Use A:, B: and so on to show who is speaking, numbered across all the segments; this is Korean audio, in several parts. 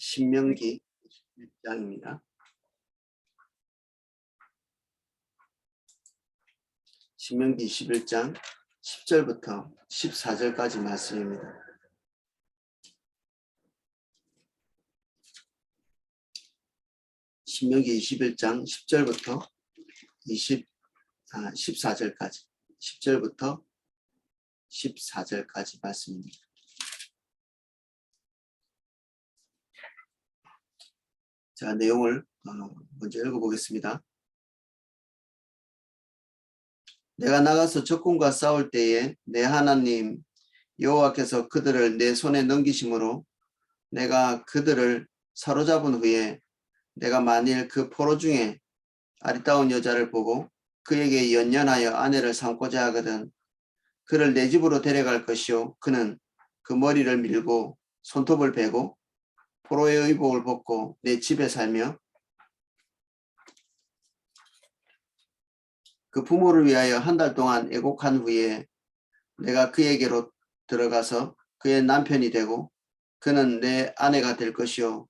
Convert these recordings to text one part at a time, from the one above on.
A: 신명기 1장입니다. 신명기 21장 10절부터 14절까지 말씀입니다. 신명기 21장 10절부터 14절까지 10절부터 14절까지 말씀입니다. 자, 내용을 먼저 읽어보겠습니다. 내가 나가서 적군과 싸울 때에 내 하나님 여호와께서 그들을 내 손에 넘기심으로 내가 그들을 사로잡은 후에 내가 만일 그 포로 중에 아리따운 여자를 보고 그에게 연연하여 아내를 삼고자 하거든 그를 내 집으로 데려갈 것이요 그는 그 머리를 밀고 손톱을 베고 포로의 의복을 벗고 내 집에 살며 그 부모를 위하여 한 달 동안 애곡한 후에 내가 그에게로 들어가서 그의 남편이 되고 그는 내 아내가 될 것이요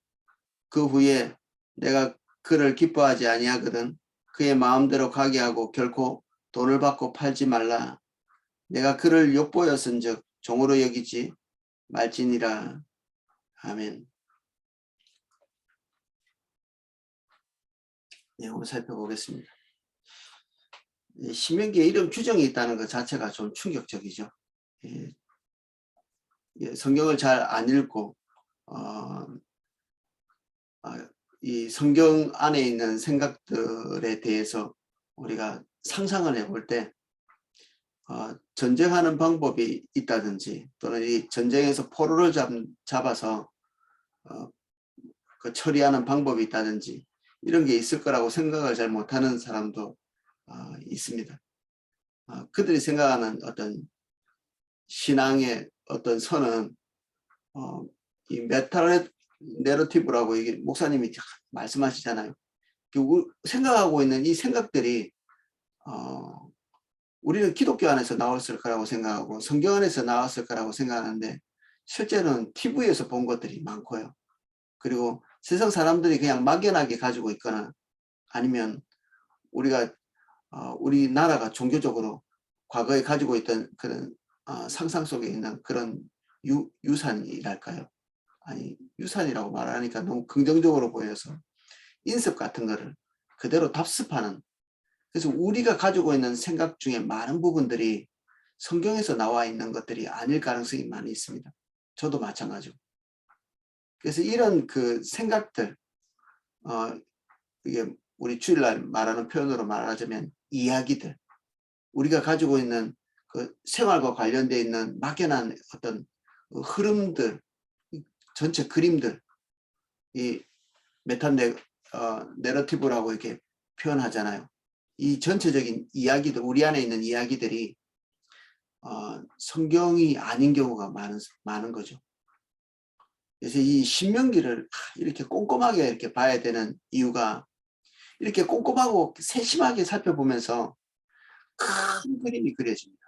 A: 그 후에 내가 그를 기뻐하지 아니하거든 그의 마음대로 가게 하고 결코 돈을 받고 팔지 말라. 내가 그를 욕보였은즉 종으로 여기지 말지니라. 아멘. 내용을 살펴보겠습니다. 신명기에 이름 규정이 있다는 것 자체가 좀 충격적이죠. 성경을 잘 안 읽고 이 성경 안에 있는 생각들에 대해서 우리가 상상을 해볼 때 전쟁하는 방법이 있다든지 또는 이 전쟁에서 포로를 잡아서 그 처리하는 방법이 있다든지 이런 게 있을 거라고 생각을 잘 못하는 사람도 있습니다. 그들이 생각하는 어떤 신앙의 어떤 선은 이 메타 내러티브라고 이게 목사님이 말씀하시잖아요. 생각하고 있는 이 생각들이 우리는 기독교 안에서 나왔을 거라고 생각하고 성경 안에서 나왔을 거라고 생각하는데 실제로는 TV에서 본 것들이 많고요. 그리고 세상 사람들이 그냥 막연하게 가지고 있거나 아니면 우리나라가 종교적으로 과거에 가지고 있던 그런 상상 속에 있는 그런 유산이랄까요? 아니 유산이라고 말하니까 너무 긍정적으로 보여서 인습 같은 거를 그대로 답습하는 그래서 우리가 가지고 있는 생각 중에 많은 부분들이 성경에서 나와 있는 것들이 아닐 가능성이 많이 있습니다. 저도 마찬가지고. 그래서 이런 그 생각들 이게 우리 주일날 말하는 표현으로 말하자면 이야기들 우리가 가지고 있는 그 생활과 관련되어 있는 막연한 어떤 흐름들 전체 그림들 이 메타 내러티브라고 이렇게 표현하잖아요. 이 전체적인 이야기들 우리 안에 있는 이야기들이 성경이 아닌 경우가 많은 거죠. 그래서 이 신명기를 이렇게 꼼꼼하게 이렇게 봐야 되는 이유가 이렇게 꼼꼼하고 세심하게 살펴보면서 큰 그림이 그려집니다.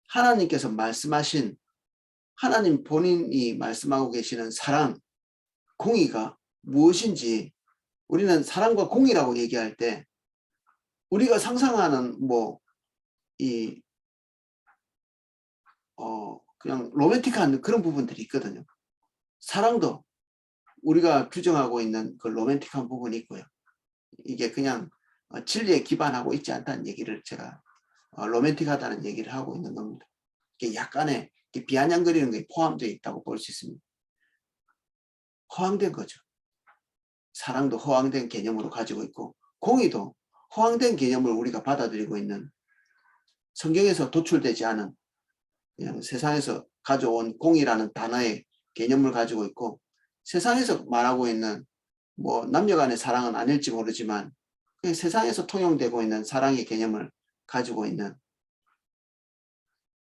A: 하나님께서 말씀하신 하나님 본인이 말씀하고 계시는 사랑, 공의가 무엇인지 우리는 사랑과 공의라고 얘기할 때 우리가 상상하는 그냥 로맨틱한 그런 부분들이 있거든요. 사랑도 우리가 규정하고 있는 그 로맨틱한 부분이 있고요. 이게 그냥 진리에 기반하고 있지 않다는 얘기를 제가 로맨틱하다는 얘기를 하고 있는 겁니다. 이게 약간의 비아냥거리는 게 포함되어 있다고 볼 수 있습니다. 허황된 거죠. 사랑도 허황된 개념으로 가지고 있고 공의도 허황된 개념을 우리가 받아들이고 있는 성경에서 도출되지 않은 그냥 세상에서 가져온 공의라는 단어의 개념을 가지고 있고 세상에서 말하고 있는 남녀간의 사랑은 아닐지 모르지만 세상에서 통용되고 있는 사랑의 개념을 가지고 있는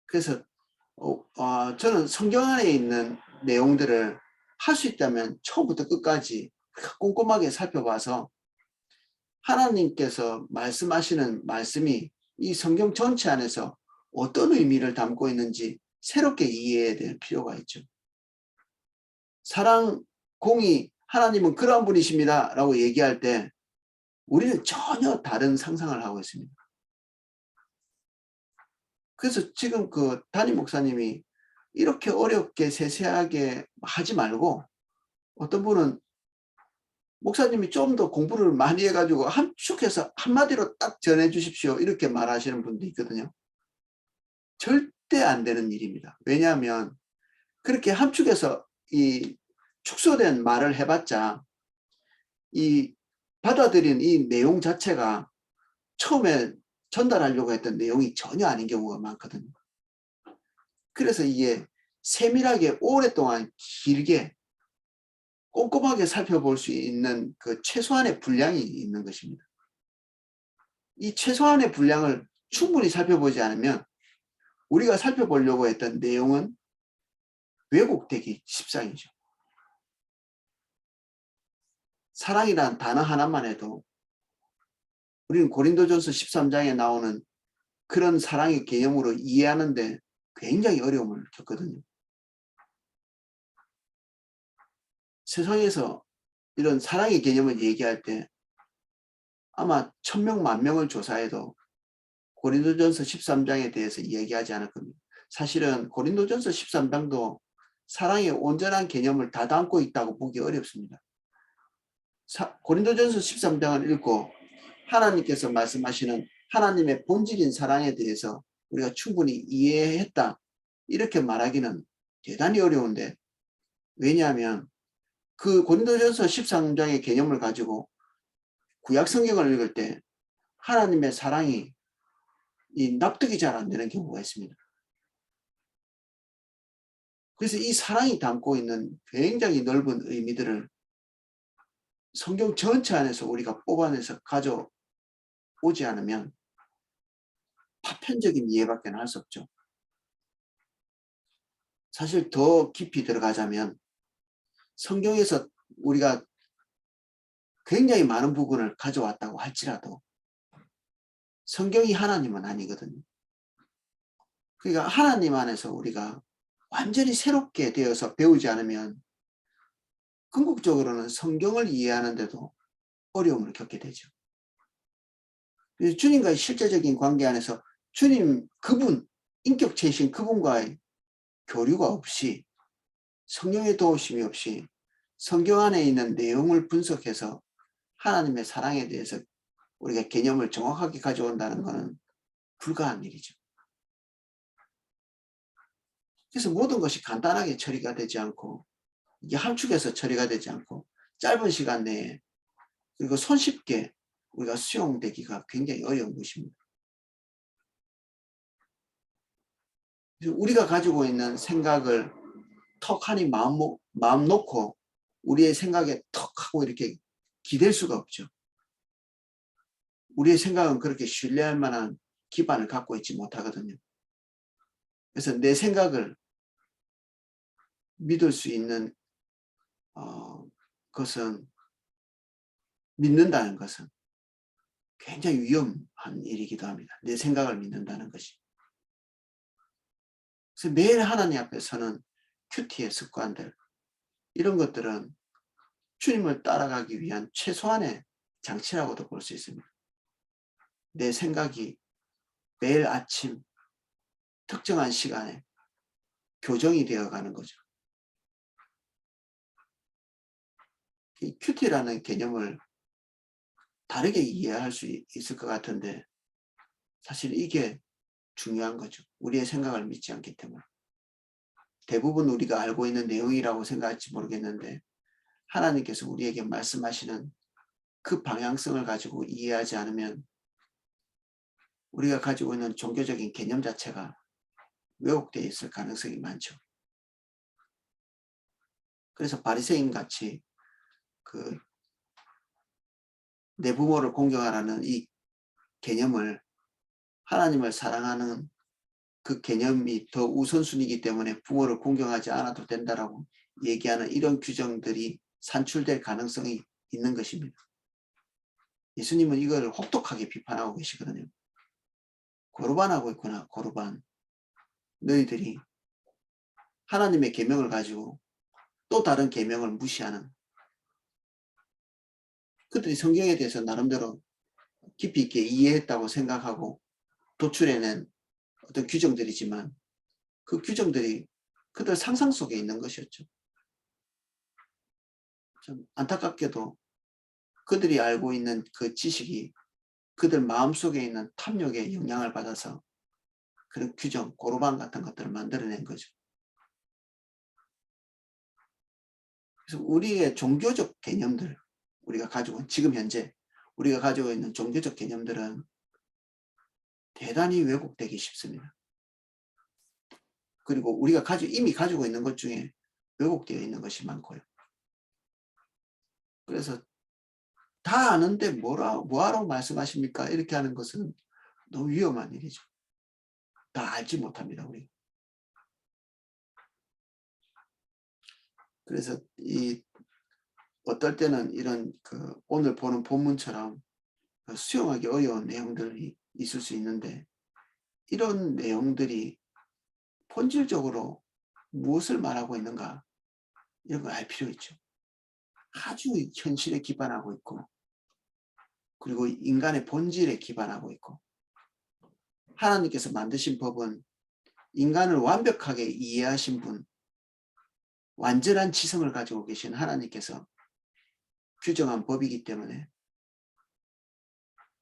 A: 그래서 저는 성경 안에 있는 내용들을 할 수 있다면 처음부터 끝까지 꼼꼼하게 살펴봐서 하나님께서 말씀하시는 말씀이 이 성경 전체 안에서 어떤 의미를 담고 있는지 새롭게 이해해야 될 필요가 있죠. 사랑 공의 하나님은 그러한 분이십니다 라고 얘기할 때 우리는 전혀 다른 상상을 하고 있습니다. 그래서 지금 그 담임 목사님이 이렇게 어렵게 세세하게 하지 말고, 어떤 분은 목사님이 좀 더 공부를 많이 해가지고 함축해서 한마디로 딱 전해 주십시오 이렇게 말하시는 분도 있거든요. 절대 안 되는 일입니다. 왜냐하면 그렇게 함축해서 이 축소된 말을 해봤자 이 받아들인 이 내용 자체가 처음에 전달하려고 했던 내용이 전혀 아닌 경우가 많거든요. 그래서 이게 세밀하게 오랫동안 길게 꼼꼼하게 살펴볼 수 있는 그 최소한의 분량이 있는 것입니다. 이 최소한의 분량을 충분히 살펴보지 않으면 우리가 살펴보려고 했던 내용은 왜곡되기 십상이죠. 사랑이란 단어 하나만 해도 우리는 고린도전서 13장에 나오는 그런 사랑의 개념으로 이해하는데 굉장히 어려움을 겪거든요. 세상에서 이런 사랑의 개념을 얘기할 때 아마 1000명, 10,000명을 조사해도 고린도전서 13장에 대해서 이야기하지 않을 겁니다. 사실은 고린도전서 13장도 사랑의 온전한 개념을 다 담고 있다고 보기 어렵습니다. 고린도전서 13장을 읽고 하나님께서 말씀하시는 하나님의 본질인 사랑에 대해서 우리가 충분히 이해했다 이렇게 말하기는 대단히 어려운데, 왜냐하면 그 고린도전서 13장의 개념을 가지고 구약 성경을 읽을 때 하나님의 사랑이 납득이 잘 안 되는 경우가 있습니다. 그래서 이 사랑이 담고 있는 굉장히 넓은 의미들을 성경 전체 안에서 우리가 뽑아내서 가져오지 않으면 파편적인 이해밖에 할 수 없죠. 사실 더 깊이 들어가자면 성경에서 우리가 굉장히 많은 부분을 가져왔다고 할지라도 성경이 하나님은 아니거든요. 그러니까 하나님 안에서 우리가 완전히 새롭게 되어서 배우지 않으면 궁극적으로는 성경을 이해하는데도 어려움을 겪게 되죠. 주님과의 실제적인 관계 안에서 주님 그분, 인격체이신 그분과의 교류가 없이, 성령의 도우심이 없이 성경 안에 있는 내용을 분석해서 하나님의 사랑에 대해서 우리가 개념을 정확하게 가져온다는 것은 불가한 일이죠. 그래서 모든 것이 간단하게 처리가 되지 않고, 이게 함축해서 처리가 되지 않고 짧은 시간 내에 그리고 손쉽게 우리가 수용되기가 굉장히 어려운 것입니다. 우리가 가지고 있는 생각을 턱하니 마음 놓고 우리의 생각에 턱 하고 이렇게 기댈 수가 없죠. 우리의 생각은 그렇게 신뢰할 만한 기반을 갖고 있지 못하거든요. 그래서 내 생각을 믿을 수 있는 것은, 믿는다는 것은 굉장히 위험한 일이기도 합니다. 내 생각을 믿는다는 것이. 그래서 매일 하나님 앞에 서는 큐티의 습관들, 이런 것들은 주님을 따라가기 위한 최소한의 장치라고도 볼 수 있습니다. 내 생각이 매일 아침 특정한 시간에 교정이 되어가는 거죠. 이 큐티라는 개념을 다르게 이해할 수 있을 것 같은데 사실 이게 중요한 거죠. 우리의 생각을 믿지 않기 때문에. 대부분 우리가 알고 있는 내용이라고 생각할지 모르겠는데 하나님께서 우리에게 말씀하시는 그 방향성을 가지고 이해하지 않으면 우리가 가지고 있는 종교적인 개념 자체가 왜곡되어 있을 가능성이 많죠. 그래서 바리새인 같이 그 내 부모를 공경하라는 이 개념을, 하나님을 사랑하는 그 개념이 더 우선순위이기 때문에 부모를 공경하지 않아도 된다라고 얘기하는 이런 규정들이 산출될 가능성이 있는 것입니다. 예수님은 이걸 혹독하게 비판하고 계시거든요. 고르반하고 있구나, 고르반. 너희들이 하나님의 계명을 가지고 또 다른 계명을 무시하는, 그들이 성경에 대해서 나름대로 깊이 있게 이해했다고 생각하고 도출해낸 어떤 규정들이지만 그 규정들이 그들 상상 속에 있는 것이었죠. 좀 안타깝게도 그들이 알고 있는 그 지식이 그들 마음속에 있는 탐욕의 영향을 받아서 그런 규정, 고로반 같은 것들을 만들어낸 거죠. 그래서 우리의 종교적 개념들, 우리가 가지고 지금 현재 우리가 가지고 있는 종교적 개념들은 대단히 왜곡되기 쉽습니다. 그리고 우리가 이미 가지고 있는 것 중에 왜곡되어 있는 것이 많고요. 그래서 다 아는데 뭐하러 말씀하십니까? 이렇게 하는 것은 너무 위험한 일이죠. 다 알지 못합니다, 우리. 그래서 어떨 때는 이런 오늘 보는 본문처럼 수용하기 어려운 내용들이 있을 수 있는데 이런 내용들이 본질적으로 무엇을 말하고 있는가 이런 걸 알 필요 있죠. 아주 현실에 기반하고 있고 그리고 인간의 본질에 기반하고 있고 하나님께서 만드신 법은 인간을 완벽하게 이해하신 분, 완전한 지성을 가지고 계신 하나님께서 규정한 법이기 때문에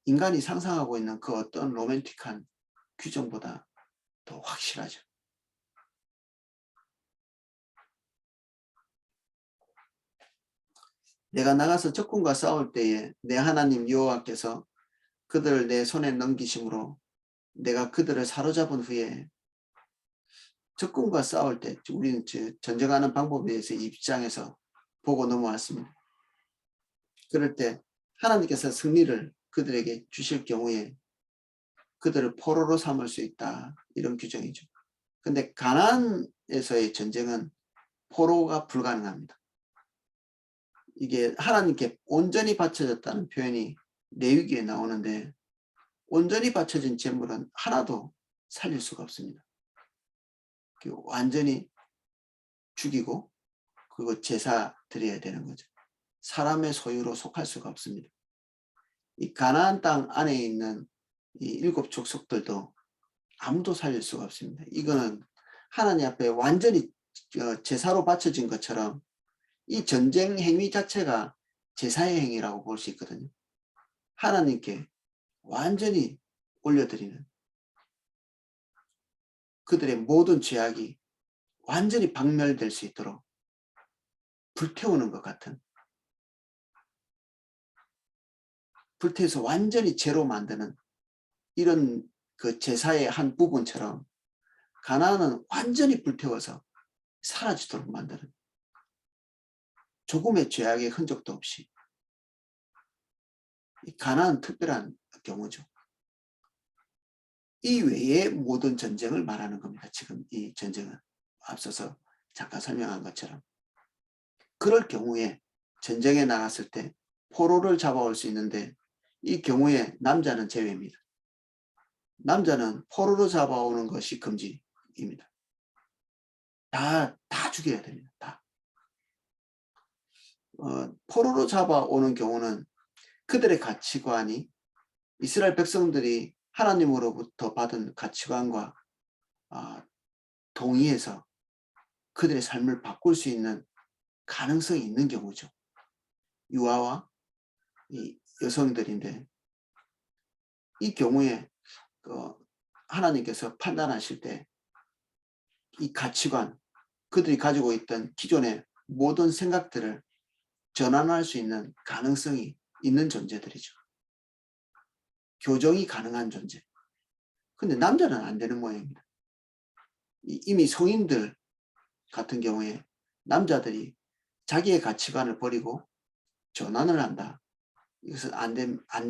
A: 인간이 상상하고 있는 그 어떤 로맨틱한 규정보다 더 확실하죠. 내가 나가서 적군과 싸울 때에 내 하나님 여호와께서 그들을 내 손에 넘기심으로 내가 그들을 사로잡은 후에 적군과 싸울 때 우리는 전쟁하는 방법에 대해서 입장에서 보고 넘어왔습니다. 그럴 때 하나님께서 승리를 그들에게 주실 경우에 그들을 포로로 삼을 수 있다. 이런 규정이죠. 근데 가나안에서의 전쟁은 포로가 불가능합니다. 이게 하나님께 온전히 바쳐졌다는 표현이 레위기에 나오는데 온전히 바쳐진 재물은 하나도 살릴 수가 없습니다. 완전히 죽이고 그거 제사 드려야 되는 거죠. 사람의 소유로 속할 수가 없습니다. 이 가나안 땅 안에 있는 이 7 족속들도 아무도 살릴 수가 없습니다. 이거는 하나님 앞에 완전히 제사로 바쳐진 것처럼 이 전쟁 행위 자체가 제사의 행위라고 볼 수 있거든요. 하나님께 완전히 올려드리는 그들의 모든 죄악이 완전히 박멸될 수 있도록 불태우는 것 같은, 불태워서 완전히 죄로 만드는 이런 그 제사의 한 부분처럼 가나안은 완전히 불태워서 사라지도록 만드는, 조금의 죄악의 흔적도 없이. 가나안은 특별한 경우죠. 이 외의 모든 전쟁을 말하는 겁니다. 지금 이 전쟁은 앞서서 잠깐 설명한 것처럼. 그럴 경우에 전쟁에 나갔을 때 포로를 잡아올 수 있는데 이 경우에 남자는 제외입니다. 남자는 포로로 잡아오는 것이 금지입니다. 다 죽여야 됩니다. 다. 포로로 잡아오는 경우는 그들의 가치관이 이스라엘 백성들이 하나님으로부터 받은 가치관과 동의해서 그들의 삶을 바꿀 수 있는 가능성이 있는 경우죠. 유아와 이 여성들인데 이 경우에 하나님께서 판단하실 때 이 가치관, 그들이 가지고 있던 기존의 모든 생각들을 전환할 수 있는 가능성이 있는 존재들이죠. 교정이 가능한 존재. 근데 남자는 안 되는 모양입니다. 이미 성인들 같은 경우에 남자들이 자기의 가치관을 버리고 전환을 한다. 이것은 안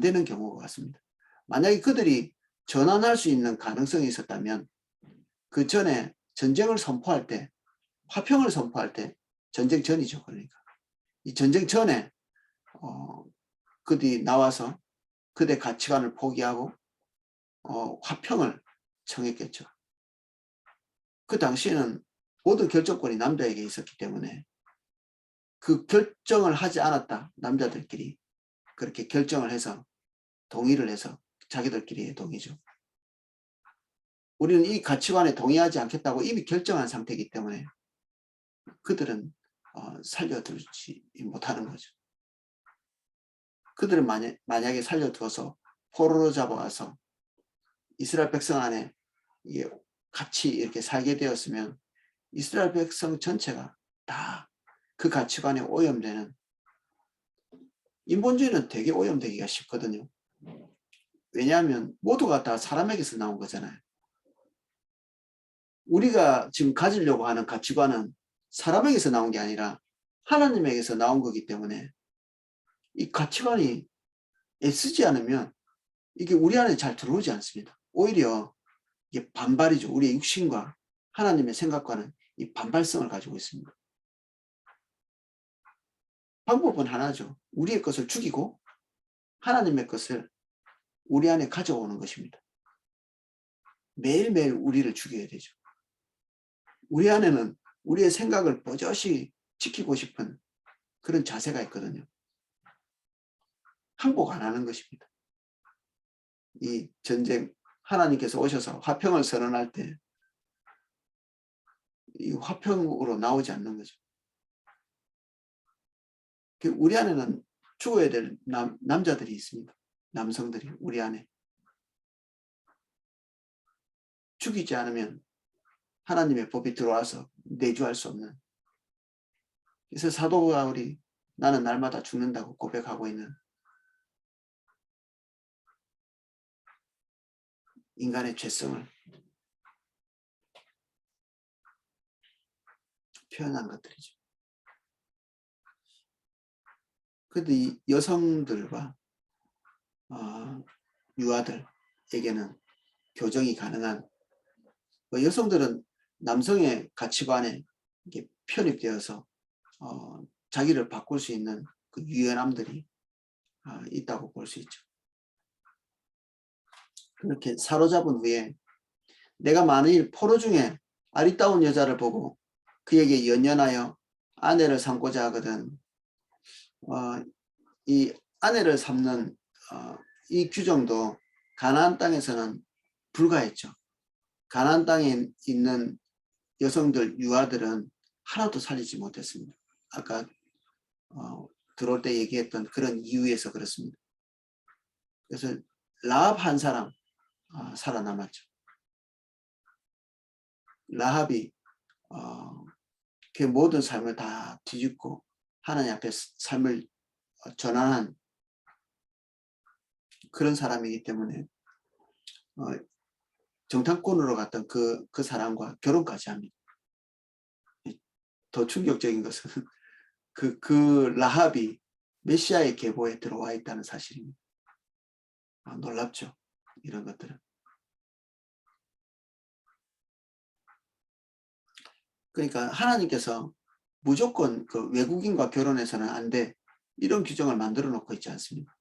A: 되는 경우가 같습니다. 만약에 그들이 전환할 수 있는 가능성이 있었다면 그 전에 전쟁을 선포할 때, 화평을 선포할 때, 전쟁 전이죠. 그러니까 이 전쟁 전에 그들이 나와서 그들의 가치관을 포기하고 화평을 청했겠죠. 그 당시에는 모든 결정권이 남자에게 있었기 때문에 그 결정을 하지 않았다. 남자들끼리 그렇게 결정을 해서 동의를 해서 자기들끼리의 동의죠. 우리는 이 가치관에 동의하지 않겠다고 이미 결정한 상태이기 때문에 그들은 살려두지 못하는 거죠. 그들은 만약에 살려두어서 포로로 잡아와서 이스라엘 백성 안에 이게 같이 이렇게 살게 되었으면 이스라엘 백성 전체가 다 그 가치관에 오염되는, 인본주의는 되게 오염되기가 쉽거든요. 왜냐하면 모두가 다 사람에게서 나온 거잖아요. 우리가 지금 가지려고 하는 가치관은 사람에게서 나온 게 아니라 하나님에게서 나온 거기 때문에 이 가치관이 애쓰지 않으면 이게 우리 안에 잘 들어오지 않습니다. 오히려 이게 반발이죠. 우리의 육신과 하나님의 생각과는 이 반발성을 가지고 있습니다. 방법은 하나죠. 우리의 것을 죽이고 하나님의 것을 우리 안에 가져오는 것입니다. 매일매일 우리를 죽여야 되죠. 우리 안에는 우리의 생각을 버젓이 지키고 싶은 그런 자세가 있거든요. 항복 안 하는 것입니다. 이 전쟁, 하나님께서 오셔서 화평을 선언할 때 이 화평으로 나오지 않는 거죠. 우리 안에는 죽어야 될 남자들이 있습니다. 남성들이 우리 안에. 죽이지 않으면 하나님의 법이 들어와서 내주할 수 없는. 그래서 사도 바울이 나는 날마다 죽는다고 고백하고 있는 인간의 죄성을 표현한 것들이죠. 그런데 이 여성들과 유아들에게는 교정이 가능한, 여성들은 남성의 가치관에 이게 편입되어서 자기를 바꿀 수 있는 그 유연함들이 있다고 볼 수 있죠. 그렇게 사로잡은 후에 내가 만일 포로 중에 아리따운 여자를 보고 그에게 연연하여 아내를 삼고자 하거든, 이 아내를 삼는 이 규정도 가나안 땅에서는 불가했죠. 가나안 땅에 있는 여성들, 유아들은 하나도 살리지 못했습니다. 아까 들어올 때 얘기했던 그런 이유에서 그렇습니다. 그래서 라합 한 사람 살아남았죠. 라합이 그 모든 삶을 다 뒤집고 하나님 앞에 삶을 전환한 그런 사람이기 때문에 정탐꾼으로 갔던 그 사람과 결혼까지 합니다. 더 충격적인 것은 그 라합이 메시아의 계보에 들어와 있다는 사실입니다. 놀랍죠. 이런 것들은. 그러니까 하나님께서 무조건 그 외국인과 결혼해서는 안 돼, 이런 규정을 만들어 놓고 있지 않습니다.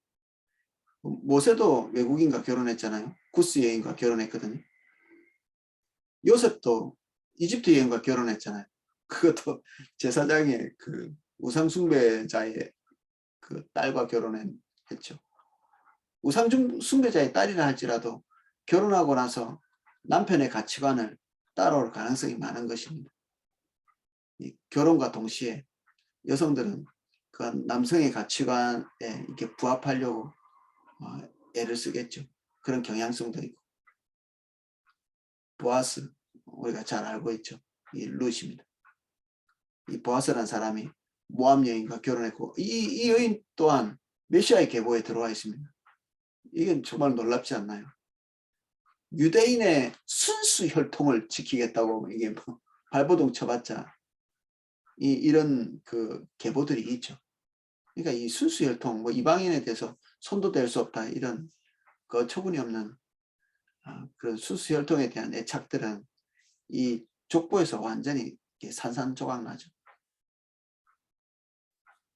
A: 모세도 외국인과 결혼했잖아요. 구스 여인과 결혼했거든요. 요셉도 이집트 여인과 결혼했잖아요. 그것도 제사장의 그 우상 숭배자의 그 딸과 결혼했죠. 우상 숭배자의 딸이라 할지라도 결혼하고 나서 남편의 가치관을 따라올 가능성이 많은 것입니다. 이 결혼과 동시에 여성들은 그 남성의 가치관에 이렇게 부합하려고 애를 쓰겠죠. 그런 경향성도 있고. 보아스, 우리가 잘 알고 있죠. 이 룻입니다. 이 보아스라는 사람이 모압 여인과 결혼했고, 이 여인 또한 메시아의 계보에 들어와 있습니다. 이게 정말 놀랍지 않나요? 유대인의 순수 혈통을 지키겠다고 이게 뭐 발버둥 쳐봤자 이런 그 계보들이 있죠. 그러니까 이 순수 혈통, 뭐 이방인에 대해서 손도 댈 수 없다, 이런 그 처분이 없는 그런 순수 혈통에 대한 애착들은 이 족보에서 완전히 산산조각 나죠.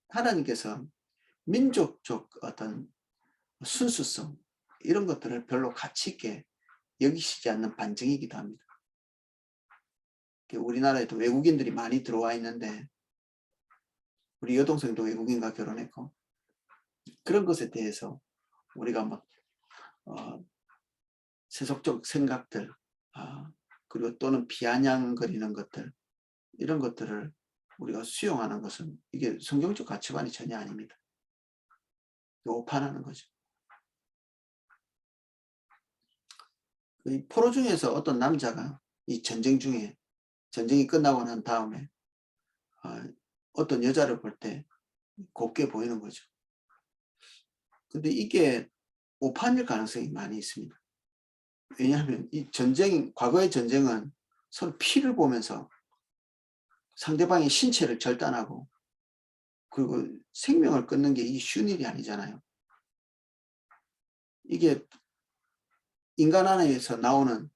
A: 하나님께서 민족적 어떤 순수성, 이런 것들을 별로 가치 있게 여기시지 않는 반증이기도 합니다. 우리나라에도 외국인들이 많이 들어와 있는데 우리 여동생도 외국인과 결혼했고 그런 것에 대해서 우리가 막 세속적 생각들 그리고 또는 비아냥거리는 것들 이런 것들을 우리가 수용하는 것은 이게 성경적 가치관이 전혀 아닙니다. 오판하는 거죠. 이 포로 중에서 어떤 남자가 이 전쟁 중에 전쟁이 끝나고 난 다음에 어떤 여자를 볼 때 곱게 보이는 거죠. 근데 이게 오판일 가능성이 많이 있습니다. 왜냐하면 이 전쟁, 과거의 전쟁은 서로 피를 보면서 상대방의 신체를 절단하고 그리고 생명을 끊는 게 이게 쉬운 일이 아니잖아요. 이게 인간 안에서 나오는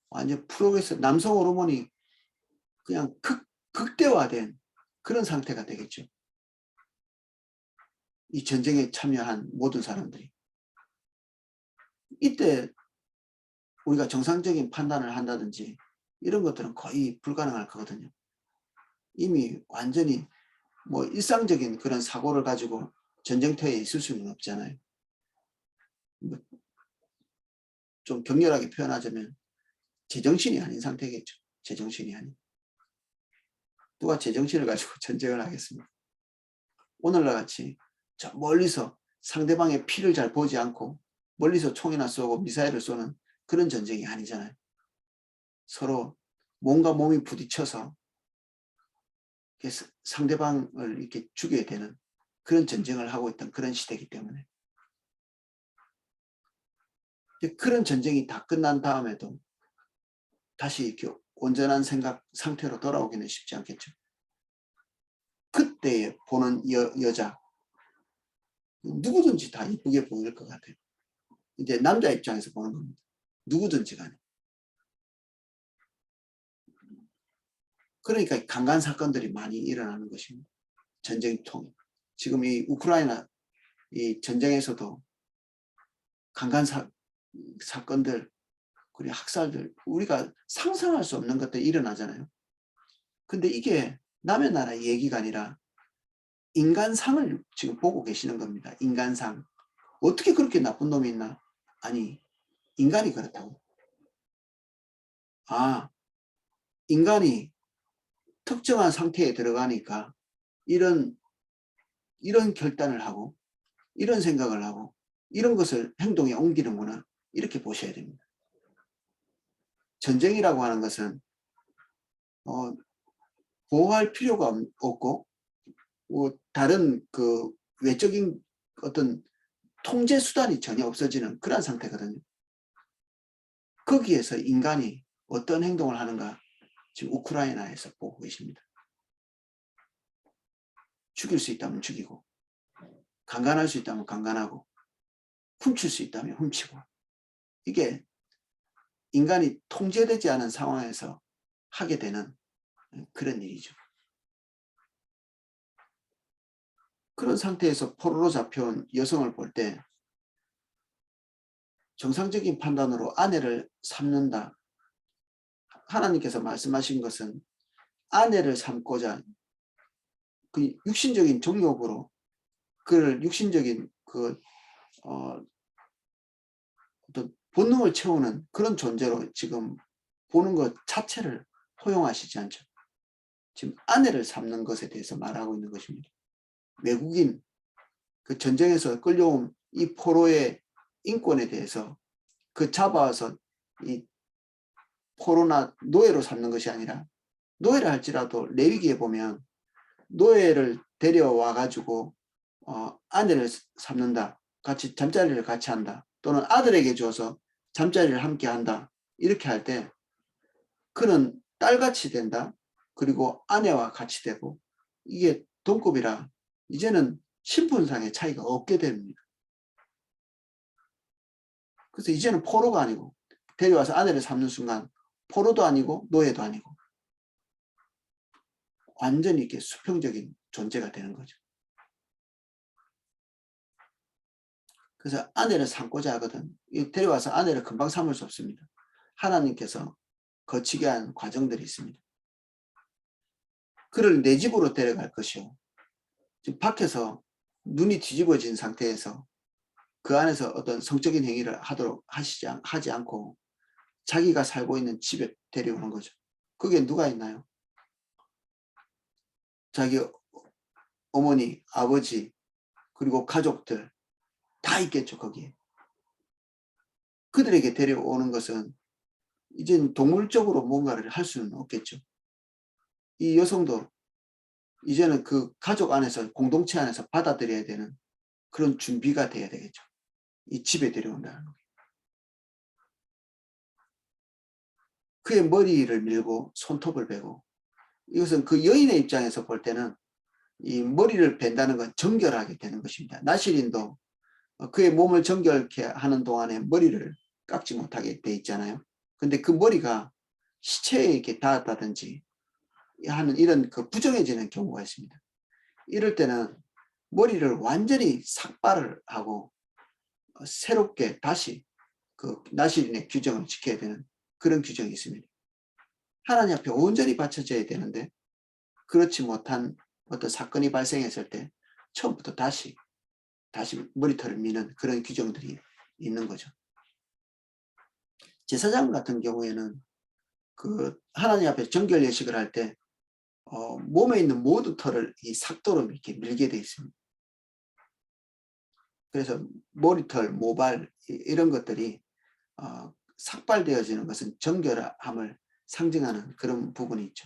A: 완전 프로그레스 남성 호르몬이 그냥 극대화된 그런 상태가 되겠죠. 이 전쟁에 참여한 모든 사람들이. 이때 우리가 정상적인 판단을 한다든지 이런 것들은 거의 불가능할 거거든요. 이미 완전히 뭐 일상적인 그런 사고를 가지고 전쟁터에 있을 수는 없잖아요. 뭐 좀 격렬하게 표현하자면 제정신이 아닌 상태겠죠. 제정신이 아닌. 누가 제정신을 가지고 전쟁을 하겠습니까? 오늘날 같이 저 멀리서 상대방의 피를 잘 보지 않고 멀리서 총이나 쏘고 미사일을 쏘는 그런 전쟁이 아니잖아요. 서로 몸과 몸이 부딪혀서 상대방을 이렇게 죽여야 되는 그런 전쟁을 하고 있던 그런 시대이기 때문에 그런 전쟁이 다 끝난 다음에도 다시 이렇게 온전한 생각 상태로 돌아오기는 쉽지 않겠죠. 그때 보는 여자 누구든지 다 이쁘게 보일 것 같아요. 이제 남자 입장에서 보는 겁니다. 누구든지 간에. 그러니까 강간 사건들이 많이 일어나는 것입니다. 전쟁 통해. 지금 이 우크라이나 이 전쟁에서도 강간 사건들 그리고 학살들 우리가 상상할 수 없는 것들이 일어나잖아요. 근데 이게 남의 나라 얘기가 아니라 인간상을 지금 보고 계시는 겁니다. 인간상. 어떻게 그렇게 나쁜 놈이 있나? 아니, 인간이 그렇다고. 인간이 특정한 상태에 들어가니까 이런 결단을 하고 이런 생각을 하고 이런 것을 행동에 옮기는구나. 이렇게 보셔야 됩니다. 전쟁이라고 하는 것은 보호할 필요가 없고 다른 그 외적인 어떤 통제 수단이 전혀 없어지는 그런 상태거든요. 거기에서 인간이 어떤 행동을 하는가 지금 우크라이나에서 보고 계십니다. 죽일 수 있다면 죽이고 강간할 수 있다면 강간하고 훔칠 수 있다면 훔치고 이게 인간이 통제되지 않은 상황에서 하게 되는 그런 일이죠. 그런 상태에서 포로로 잡혀온 여성을 볼 때 정상적인 판단으로 아내를 삼는다. 하나님께서 말씀하신 것은 아내를 삼고자 그 육신적인 정욕으로 그를 육신적인 어떤 본능을 채우는 그런 존재로 지금 보는 것 자체를 허용하시지 않죠. 지금 아내를 삼는 것에 대해서 말하고 있는 것입니다. 외국인 그 전쟁에서 끌려온 이 포로의 인권에 대해서 그 잡아와서 이 포로나 노예로 삼는 것이 아니라 노예를 할지라도 레위기에 보면 노예를 데려와 가지고 아내를 삼는다. 같이 잠자리를 같이 한다. 또는 아들에게 줘서 잠자리를 함께 한다. 이렇게 할 때 그는 딸같이 된다. 그리고 아내와 같이 되고 이게 동급이라 이제는 신분상의 차이가 없게 됩니다. 그래서 이제는 포로가 아니고 데려와서 아내를 삼는 순간 포로도 아니고 노예도 아니고 완전히 이렇게 수평적인 존재가 되는 거죠. 그래서 아내를 삼고자 하거든. 데려와서 아내를 금방 삼을 수 없습니다. 하나님께서 거치게 한 과정들이 있습니다. 그를 내 집으로 데려갈 것이요. 지금 밖에서 눈이 뒤집어진 상태에서 그 안에서 어떤 성적인 행위를 하지 않고 자기가 살고 있는 집에 데려오는 거죠. 그게 누가 있나요? 자기 어머니, 아버지, 그리고 가족들 다 있겠죠, 거기에. 그들에게 데려오는 것은 이젠 동물적으로 뭔가를 할 수는 없겠죠. 이 여성도 이제는 그 가족 안에서, 공동체 안에서 받아들여야 되는 그런 준비가 돼야 되겠죠. 이 집에 데려온다는 거. 그의 머리를 밀고 손톱을 베고, 이것은 그 여인의 입장에서 볼 때는 이 머리를 벤다는 건 정결하게 되는 것입니다. 나시린도 그의 몸을 정결케 하는 동안에 머리를 깎지 못하게 돼 있잖아요. 근데 그 머리가 시체에 이렇게 닿았다든지 하는 이런 그 부정해지는 경우가 있습니다. 이럴 때는 머리를 완전히 삭발을 하고 새롭게 다시 그 나시린의 규정을 지켜야 되는 그런 규정이 있습니다. 하나님 앞에 온전히 바쳐져야 되는데 그렇지 못한 어떤 사건이 발생했을 때 처음부터 다시 머리털을 미는 그런 규정들이 있는 거죠. 제사장 같은 경우에는 그 하나님 앞에 정결 예식을 할 때 몸에 있는 모든 털을 이 삭도로 이렇게 밀게 돼 있습니다. 그래서 머리털, 모발 이런 것들이 삭발되어지는 것은 정결함을 상징하는 그런 부분이 있죠.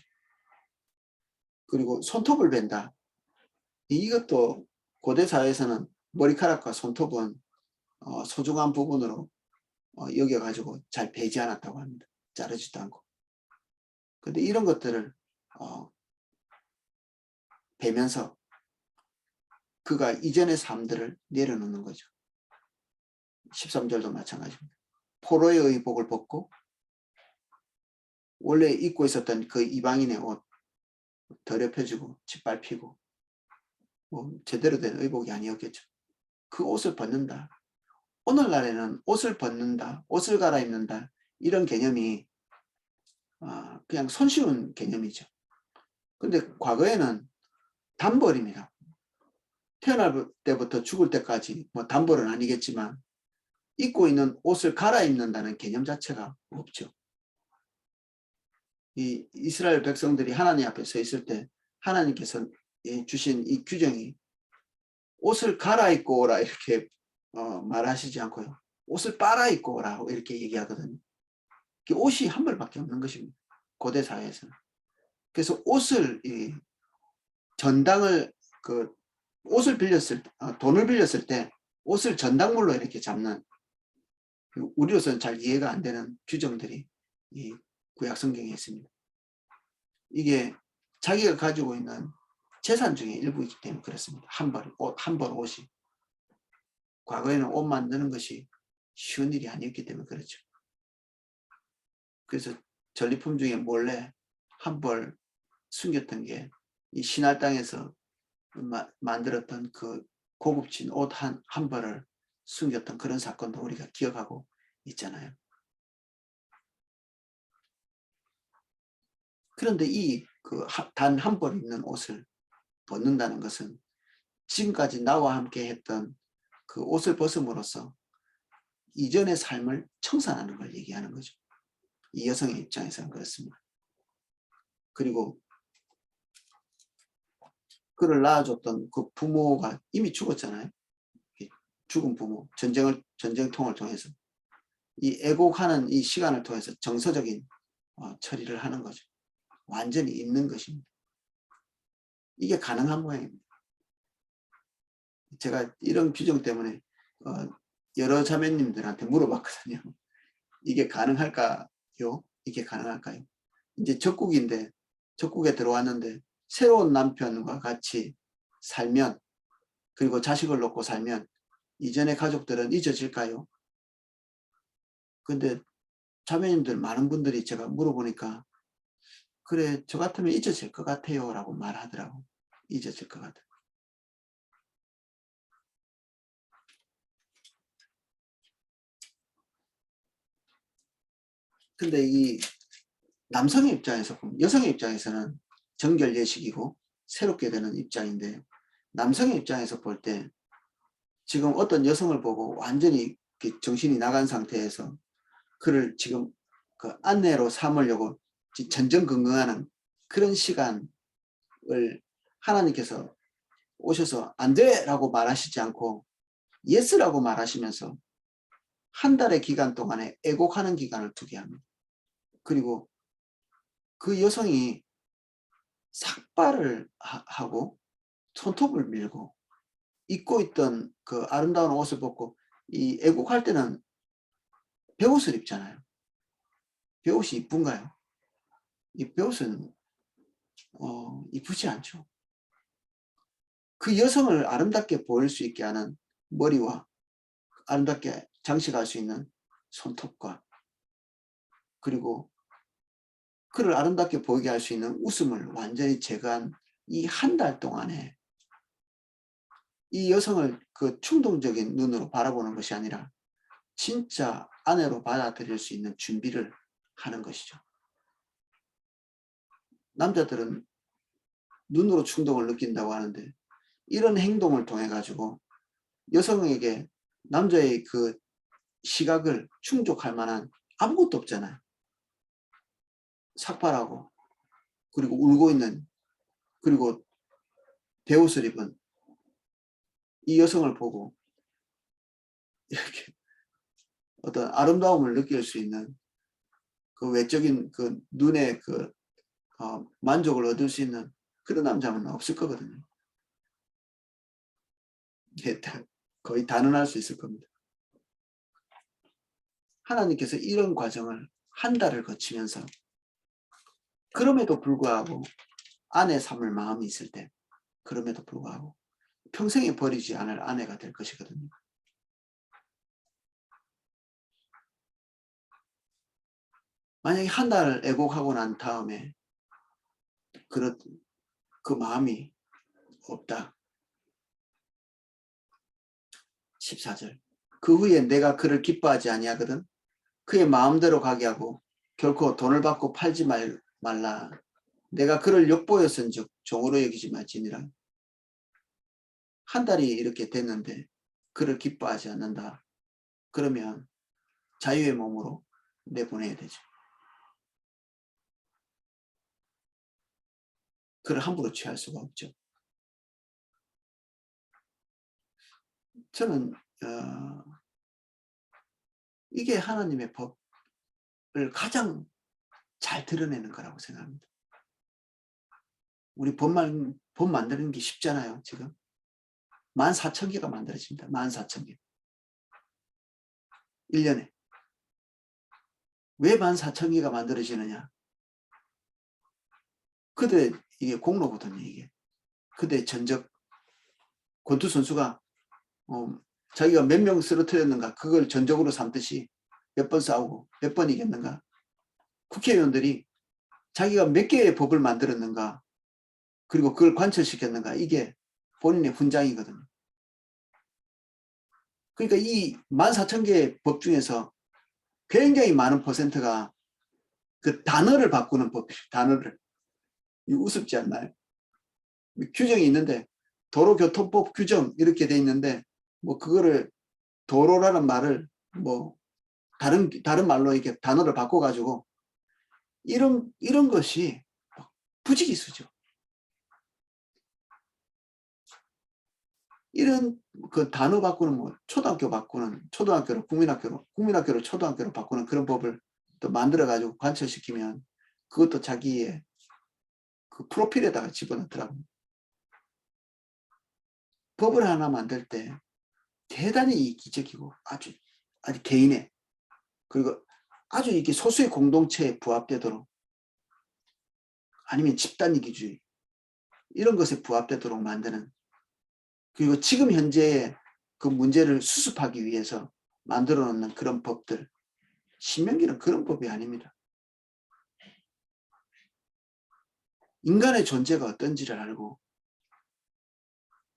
A: 그리고 손톱을 벤다. 이것도 고대 사회에서는 머리카락과 손톱은 소중한 부분으로 여겨가지고 잘 베지 않았다고 합니다. 자르지도 않고. 근데 이런 것들을 베면서 그가 이전의 삶들을 내려놓는 거죠. 13절도 마찬가지입니다. 포로의 의복을 벗고 원래 입고 있었던 그 이방인의 옷 더럽혀지고 짓밟히고 뭐 제대로 된 의복이 아니었겠죠. 그 옷을 벗는다. 오늘날에는 옷을 벗는다, 옷을 갈아입는다 이런 개념이 그냥 손쉬운 개념이죠. 근데 과거에는 단벌입니다. 태어날 때부터 죽을 때까지 뭐 단벌은 아니겠지만 입고 있는 옷을 갈아입는다는 개념 자체가 없죠. 이 이스라엘 백성들이 하나님 앞에 서 있을 때 하나님께서 주신 이 규정이 옷을 갈아입고 오라 이렇게 말하시지 않고요. 옷을 빨아입고 오라 이렇게 얘기하거든요. 옷이 한 벌밖에 없는 것입니다. 고대 사회에서는. 그래서 옷을 전당을 옷을 빌렸을 돈을 빌렸을 때 옷을 전당물로 이렇게 잡는 우리로서는 잘 이해가 안 되는 규정들이 이 구약 성경에 있습니다. 이게 자기가 가지고 있는 재산 중에 일부이기 때문에 그렇습니다. 한 벌 옷이. 과거에는 옷 만드는 것이 쉬운 일이 아니었기 때문에 그렇죠. 그래서 전리품 중에 몰래 한 벌 숨겼던 게 이 신할 땅에서 만들었던 그 고급진 옷 한 벌을 숨겼던 그런 사건도 우리가 기억하고 있잖아요. 그런데 이 단 한 벌 있는 옷을 벗는다는 것은 지금까지 나와 함께 했던 그 옷을 벗음으로써 이전의 삶을 청산하는 걸 얘기하는 거죠. 이 여성의 입장에서는 그렇습니다. 그리고 그를 낳아줬던 그 부모가 이미 죽었잖아요. 죽은 부모, 전쟁통을 통해서 이 애곡하는 이 시간을 통해서 정서적인 처리를 하는 거죠. 완전히 있는 것입니다. 이게 가능한 모양입니다. 제가 이런 규정 때문에 여러 자매님들한테 물어봤거든요. 이게 가능할까요? 이게 가능할까요? 이제 적국인데 적국에 들어왔는데 새로운 남편과 같이 살면 그리고 자식을 놓고 살면 이전의 가족들은 잊어질까요? 근데 자매님들 많은 분들이 제가 물어보니까 그래 저 같으면 잊어질 것 같아요 라고 말하더라고. 잊어질 것 같아요. 근데 이 남성의 입장에서 여성의 입장에서는 정결 예식이고 새롭게 되는 입장인데 남성의 입장에서 볼 때 지금 어떤 여성을 보고 완전히 정신이 나간 상태에서 그를 지금 그 아내로 삼으려고 전전긍긍하는 그런 시간을 하나님께서 오셔서 안 돼라고 말하시지 않고 예스라고 말하시면서 한 달의 기간 동안에 애곡하는 기간을 두게 합니다. 그리고 그 여성이 삭발을 하고 손톱을 밀고 입고 있던 그 아름다운 옷을 벗고 이 애국할 때는 배옷을 입잖아요. 배옷이 이쁜가요? 이 배옷은 이쁘지 않죠. 그 여성을 아름답게 보일 수 있게 하는 머리와 아름답게 장식할 수 있는 손톱과 그리고 그를 아름답게 보이게 할 수 있는 웃음을 완전히 제거한 이 한 달 동안에 이 여성을 그 충동적인 눈으로 바라보는 것이 아니라 진짜 아내로 받아들일 수 있는 준비를 하는 것이죠. 남자들은 눈으로 충동을 느낀다고 하는데 이런 행동을 통해 가지고 여성에게 남자의 그 시각을 충족할 만한 아무것도 없잖아요. 삭발하고 그리고 울고 있는 그리고 배옷을 입은 이 여성을 보고 이렇게 어떤 아름다움을 느낄 수 있는 그 외적인 그 눈의 그 만족을 얻을 수 있는 그런 남자는 없을 거거든요. 거의 단언할 수 있을 겁니다. 하나님께서 이런 과정을 한 달을 거치면서 그럼에도 불구하고 아내 삼을 마음이 있을 때 그럼에도 불구하고 평생에 버리지 않을 아내가 될 것이거든요. 만약에 한 달 애곡하고 난 다음에 그 마음이 없다. 14절. 그 후에 내가 그를 기뻐하지 아니하거든. 그의 마음대로 가게 하고 결코 돈을 받고 팔지 말라. 내가 그를 욕보였은즉 종으로 여기지 말지니라. 한 달이 이렇게 됐는데 그를 기뻐하지 않는다. 그러면 자유의 몸으로 내보내야 되죠. 그를 함부로 취할 수가 없죠. 저는 이게 하나님의 법을 가장 잘 드러내는 거라고 생각합니다. 우리 법 만드는 게 쉽잖아요. 지금 14,000개가 만들어집니다. 14,000개. 1년에. 왜 14,000개가 만들어지느냐? 그때 이게 공로거든요. 이게 그때 전적 권투 선수가 자기가 몇 명 쓰러뜨렸는가 그걸 전적으로 삼듯이 몇 번 싸우고 몇 번 이겼는가. 국회의원들이 자기가 몇 개의 법을 만들었는가 그리고 그걸 관철시켰는가 이게 본인의 훈장이거든요. 그러니까 이 14,000개의 법 중에서 굉장히 많은 퍼센트가 그 단어를 바꾸는 법이에요. 단어를. 우습지 않나요? 규정이 있는데 도로교통법 규정 이렇게 돼 있는데 뭐 그거를 도로라는 말을 뭐 다른 말로 이렇게 단어를 바꿔가지고 이런 것이 부지기수죠. 이런 그 단어 바꾸는 뭐 초등학교 바꾸는 초등학교로 국민학교로 초등학교로 바꾸는 그런 법을 또 만들어 가지고 관철시키면 그것도 자기의 그 프로필에다가 집어넣더라고요. 법을 하나 만들 때 대단히 이기적이고 아주 개인의 그리고 아주 이게 소수의 공동체에 부합되도록 아니면 집단이기주의 이런 것에 부합되도록 만드는 그리고 지금 현재의 그 문제를 수습하기 위해서 만들어 놓는 그런 법들 신명기는 그런 법이 아닙니다. 인간의 존재가 어떤지를 알고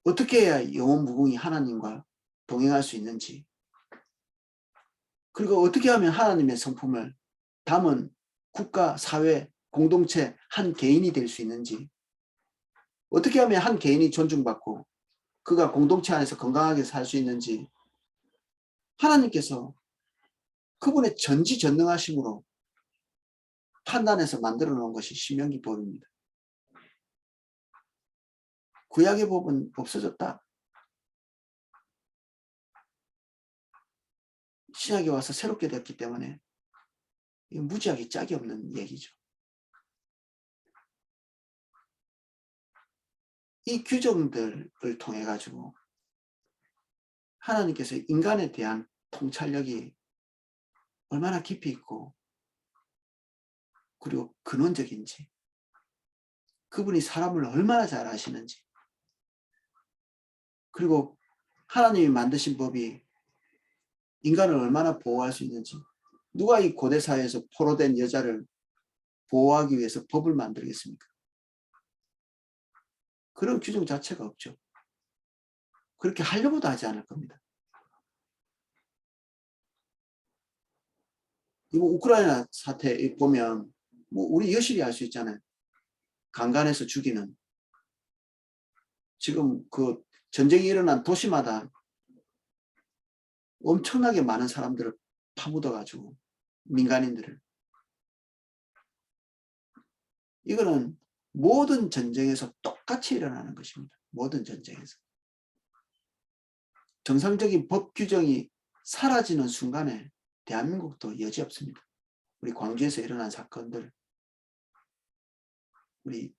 A: 어떻게 해야 영원 무궁히 하나님과 동행할 수 있는지 그리고 어떻게 하면 하나님의 성품을 담은 국가, 사회, 공동체 한 개인이 될 수 있는지 어떻게 하면 한 개인이 존중받고 그가 공동체 안에서 건강하게 살 수 있는지 하나님께서 그분의 전지전능하심으로 판단해서 만들어 놓은 것이 신명기 법입니다. 구약의 법은 없어졌다. 신약에 와서 새롭게 됐기 때문에 무지하게 짝이 없는 얘기죠. 이 규정들을 통해 가지고 하나님께서 인간에 대한 통찰력이 얼마나 깊이 있고 그리고 근원적인지, 그분이 사람을 얼마나 잘 아시는지, 그리고 하나님이 만드신 법이 인간을 얼마나 보호할 수 있는지. 누가 이 고대 사회에서 포로된 여자를 보호하기 위해서 법을 만들겠습니까? 그런 규정 자체가 없죠. 그렇게 하려고도 하지 않을 겁니다. 이거 우크라이나 사태 보면 뭐 우리 여실히 알 수 있잖아요. 강간해서 죽이는. 지금 그 전쟁이 일어난 도시마다 엄청나게 많은 사람들을 파묻어가지고, 민간인들을. 이거는 모든 전쟁에서 똑같이 일어나는 것입니다. 모든 전쟁에서. 정상적인 법 규정이 사라지는 순간에 대한민국도 여지없습니다. 우리 광주에서 일어난 사건들, 우리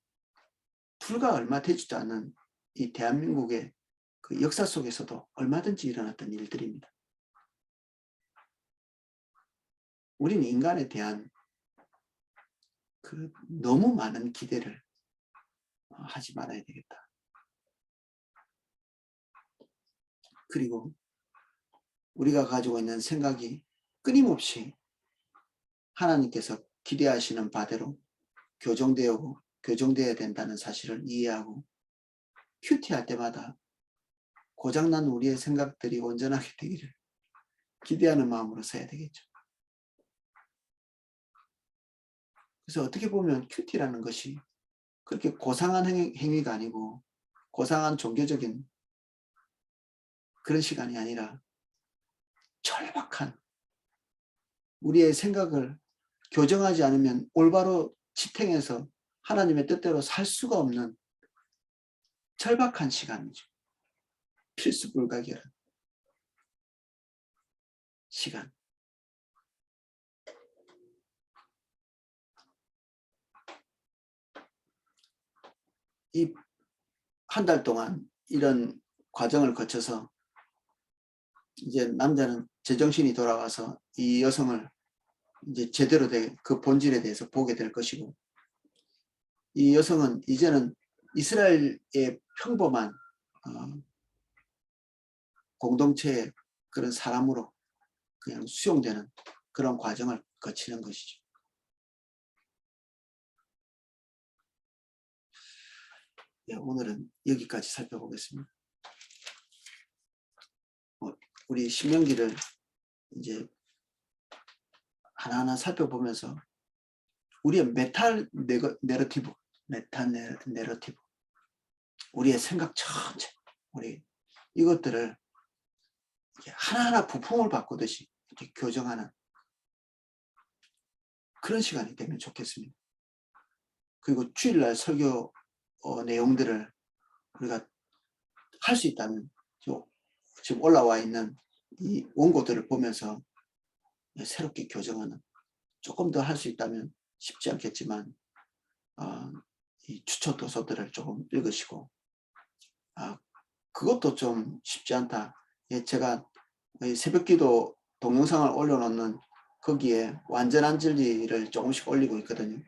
A: 불과 얼마 되지도 않은 이 대한민국의 그 역사 속에서도 얼마든지 일어났던 일들입니다. 우리는 인간에 대한 그 너무 많은 기대를 하지 말아야 되겠다. 그리고 우리가 가지고 있는 생각이 끊임없이 하나님께서 기대하시는 바대로 교정되어야 된다는 사실을 이해하고, 큐티할 때마다 고장난 우리의 생각들이 온전하게 되기를 기대하는 마음으로 서야 되겠죠. 그래서 어떻게 보면 큐티라는 것이 그렇게 고상한 행위가 아니고 고상한 종교적인 그런 시간이 아니라 절박한, 우리의 생각을 교정하지 않으면 올바로 지탱해서 하나님의 뜻대로 살 수가 없는 절박한 시간이죠. 필수 불가결한 시간. 이 한 달 동안 이런 과정을 거쳐서 이제 남자는 제정신이 돌아와서 이 여성을 이제 제대로 된 그 본질에 대해서 보게 될 것이고, 이 여성은 이제는 이스라엘의 평범한 공동체의 그런 사람으로 그냥 수용되는 그런 과정을 거치는 것이죠. 네, 오늘은 여기까지 살펴보겠습니다. 우리 신명기를 이제 하나하나 살펴보면서 우리의 메타 내러티브, 우리의 생각 전체, 우리 이것들을 하나하나 부품을 바꾸듯이 이렇게 교정하는 그런 시간이 되면 좋겠습니다. 그리고 주일날 설교 내용들을 우리가 할 수 있다면 지금 올라와 있는 이 원고들을 보면서 새롭게 교정하는, 조금 더 할 수 있다면 쉽지 않겠지만 이 추천 도서들을 조금 읽으시고, 그것도 좀 쉽지 않다. 제가 새벽기도 동영상을 올려놓는 거기에 완전한 진리를 조금씩 올리고 있거든요.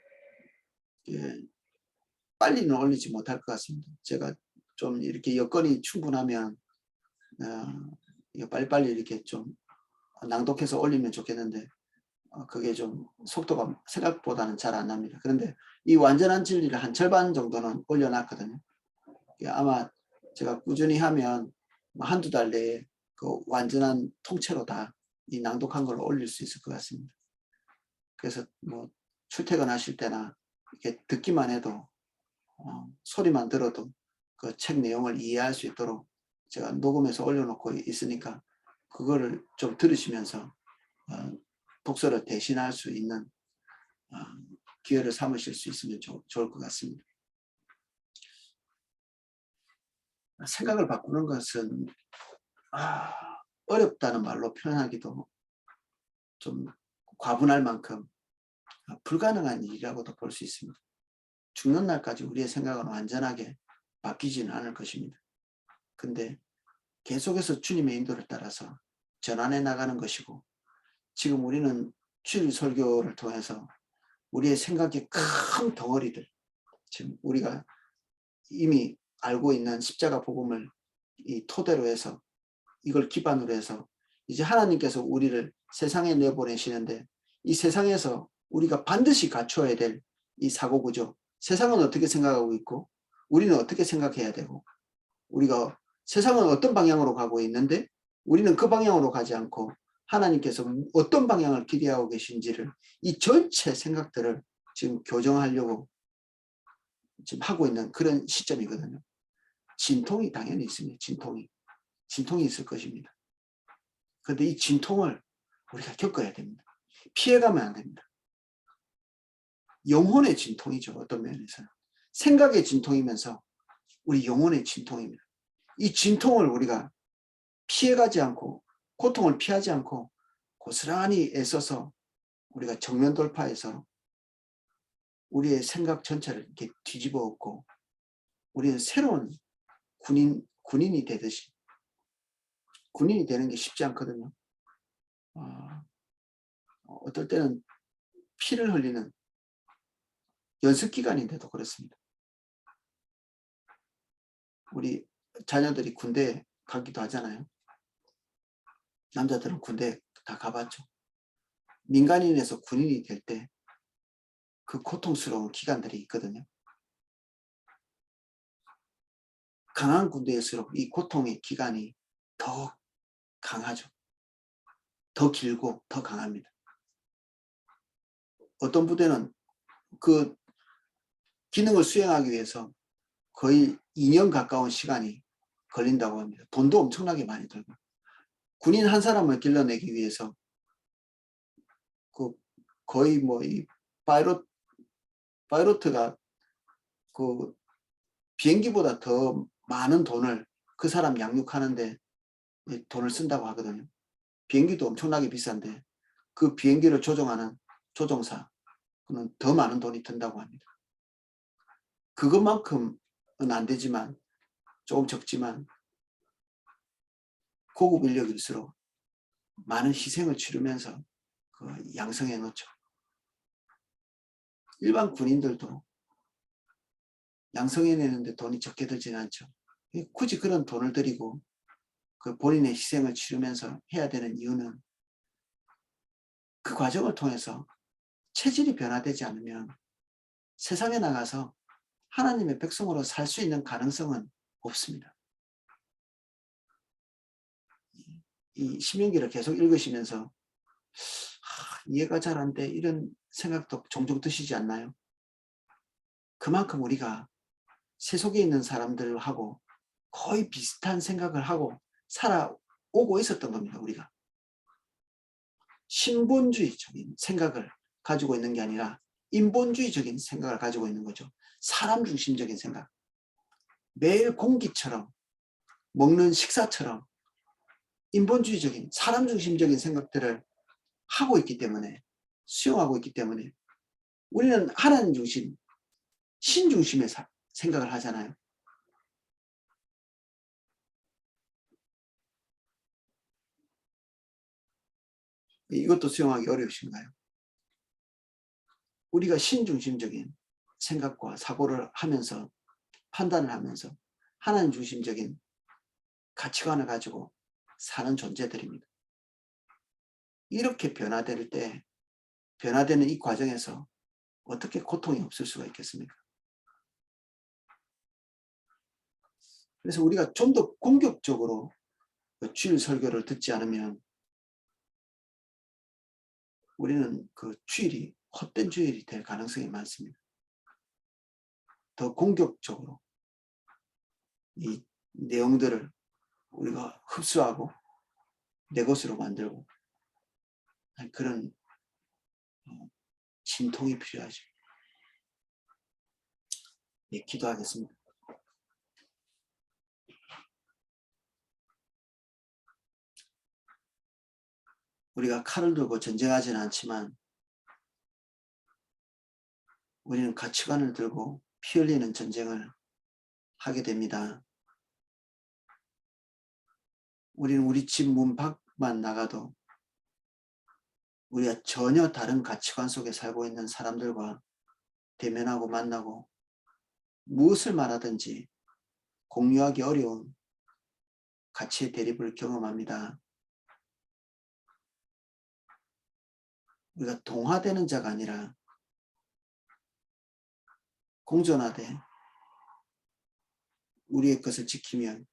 A: 빨리는 올리지 못할 것 같습니다. 제가 좀 이렇게 여건이 충분하면 빨리빨리 이렇게 좀 낭독해서 올리면 좋겠는데 그게 좀 속도가 생각보다는 잘 안 납니다. 그런데 이 완전한 진리를 한 절반 정도는 올려놨거든요. 아마 제가 꾸준히 하면 한두 달 내에 그 완전한 통째로 다 이 낭독한 걸 올릴 수 있을 것 같습니다. 그래서 뭐 출퇴근하실 때나 이렇게 듣기만 해도 소리만 들어도 그 책 내용을 이해할 수 있도록 제가 녹음해서 올려놓고 있으니까 그거를 좀 들으시면서 독서를 대신할 수 있는 기회를 삼으실 수 있으면 좋을 것 같습니다. 생각을 바꾸는 것은 어렵다는 말로 표현하기도 좀 과분할 만큼 불가능한 일이라고도 볼 수 있습니다. 죽는 날까지 우리의 생각은 완전하게 바뀌지는 않을 것입니다. 근데 계속해서 주님의 인도를 따라서 전환해 나가는 것이고, 지금 우리는 주일 설교를 통해서 우리의 생각의 큰 덩어리들, 지금 우리가 이미 알고 있는 십자가 복음을 이 토대로 해서, 이걸 기반으로 해서 이제 하나님께서 우리를 세상에 내보내시는데, 이 세상에서 우리가 반드시 갖춰야 될 이 사고구조, 세상은 어떻게 생각하고 있고 우리는 어떻게 생각해야 되고, 우리가 세상은 어떤 방향으로 가고 있는데 우리는 그 방향으로 가지 않고 하나님께서 어떤 방향을 기대하고 계신지를, 이 전체 생각들을 지금 교정하려고 지금 하고 있는 그런 시점이거든요. 진통이 당연히 있습니다. 진통이 있을 것입니다. 그런데 이 진통을 우리가 겪어야 됩니다. 피해가면 안 됩니다. 영혼의 진통이죠. 어떤 면에서는 생각의 진통이면서 우리 영혼의 진통입니다. 이 진통을 우리가 피해가지 않고, 고통을 피하지 않고 고스란히 애써서 우리가 정면 돌파해서 우리의 생각 전체를 이렇게 뒤집어 엎고 우리는 새로운 군인이 되듯이, 군인이 되는 게 쉽지 않거든요. 어떨 때는 피를 흘리는 연습 기간인데도 그렇습니다. 우리 자녀들이 군대 가기도 하잖아요. 남자들은 군대 다 가봤죠. 민간인에서 군인이 될 때 그 고통스러운 기간들이 있거든요. 강한 군대일수록 이 고통의 기간이 더 강하죠. 더 길고 더 강합니다. 어떤 부대는 그 기능을 수행하기 위해서 거의 2년 가까운 시간이 걸린다고 합니다. 돈도 엄청나게 많이 들고, 군인 한 사람을 길러내기 위해서 그 거의 뭐 이 파이로트가 그 비행기보다 더 많은 돈을 그 사람 양육하는데 돈을 쓴다고 하거든요. 비행기도 엄청나게 비싼데 그 비행기를 조종하는 조종사, 그는 더 많은 돈이 든다고 합니다. 그것만큼은 안 되지만, 조금 적지만 고급 인력일수록 많은 희생을 치르면서 그 양성해 놓죠. 일반 군인들도 양성해내는데 돈이 적게 들지는 않죠. 굳이 그런 돈을 들이고 그 본인의 희생을 치르면서 해야 되는 이유는, 그 과정을 통해서 체질이 변화되지 않으면 세상에 나가서 하나님의 백성으로 살 수 있는 가능성은 없습니다. 이 신명기를 계속 읽으시면서 이해가 잘 안 돼, 이런 생각도 종종 드시지 않나요? 그만큼 우리가 세속에 있는 사람들하고 거의 비슷한 생각을 하고 살아오고 있었던 겁니다. 우리가 신본주의적인 생각을 가지고 있는 게 아니라 인본주의적인 생각을 가지고 있는 거죠. 사람 중심적인 생각, 매일 공기처럼, 먹는 식사처럼 인본주의적인 사람 중심적인 생각들을 하고 있기 때문에, 수용하고 있기 때문에 우리는 하나님 중심, 신 중심의 생각을 하잖아요. 이것도 수용하기 어려우신가요? 우리가 신중심적인 생각과 사고를 하면서, 판단을 하면서 하나님 중심적인 가치관을 가지고 사는 존재들입니다. 이렇게 변화될 때, 변화되는 이 과정에서 어떻게 고통이 없을 수가 있겠습니까? 그래서 우리가 좀 더 공격적으로 주일 설교를 듣지 않으면 우리는 그 주일이 헛된 주일이 될 가능성이 많습니다. 더 공격적으로 이 내용들을 우리가 흡수하고 내 것으로 만들고 그런 진통이 필요하죠. 예, 기도하겠습니다. 우리가 칼을 들고 전쟁하지는 않지만 우리는 가치관을 들고 피 흘리는 전쟁을 하게 됩니다. 우리는 우리 집 문 밖만 나가도 우리가 전혀 다른 가치관 속에 살고 있는 사람들과 대면하고 만나고 무엇을 말하든지 공유하기 어려운 가치의 대립을 경험합니다. 우리가 동화되는 자가 아니라 공존하되 우리의 것을 지키면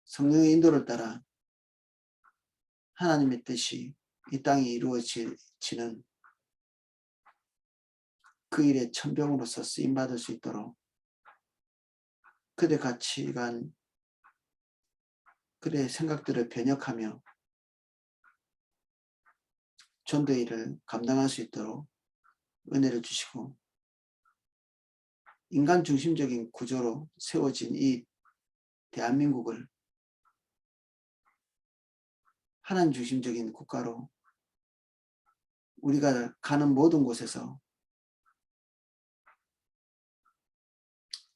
A: 성령의 인도를 따라 하나님의 뜻이 이 땅에 이루어지는 그 일의 천병으로서 쓰임받을 수 있도록 그들의 가치관, 그들의 생각들을 변혁하며 전도의 일을 감당할 수 있도록 은혜를 주시고 인간 중심적인 구조로 세워진 이 대한민국을 하나님 중심적인 국가로 우리가 가는 모든 곳에서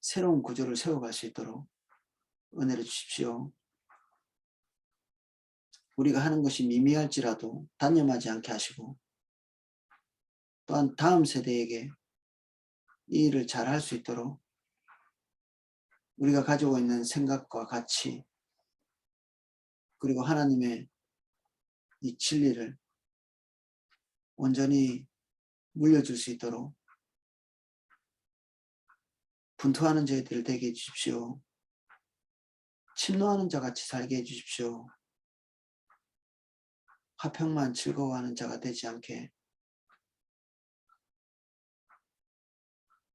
A: 새로운 구조를 세워갈 수 있도록 은혜를 주십시오. 우리가 하는 것이 미미할지라도 단념하지 않게 하시고 또한 다음 세대에게 이 일을 잘 할 수 있도록 우리가 가지고 있는 생각과 가치 그리고 하나님의 이 진리를 온전히 물려줄 수 있도록 분투하는 저희들 되게 해주십시오. 침노하는 자같이 살게 해주십시오. 화평만 즐거워하는 자가 되지 않게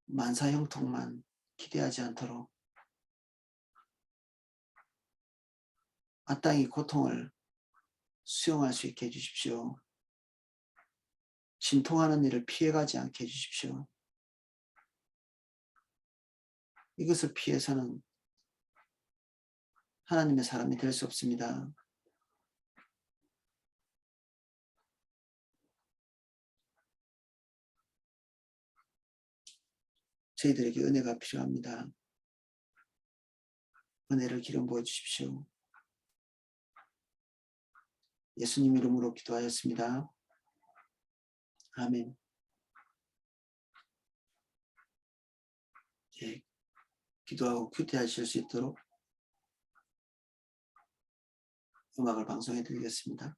A: 만사형통만 기대하지 않도록 마땅히 고통을 수용할 수 있게 해주십시오. 진통하는 일을 피해가지 않게 해주십시오. 이것을 피해서는 하나님의 사람이 될 수 없습니다. 저희들에게 은혜가 필요합니다. 은혜를 기름 부어 주십시오. 예수님 이름으로 기도하였습니다. 아멘. 예, 기도하고 큐티하실 수 있도록 음악을 방송해 드리겠습니다.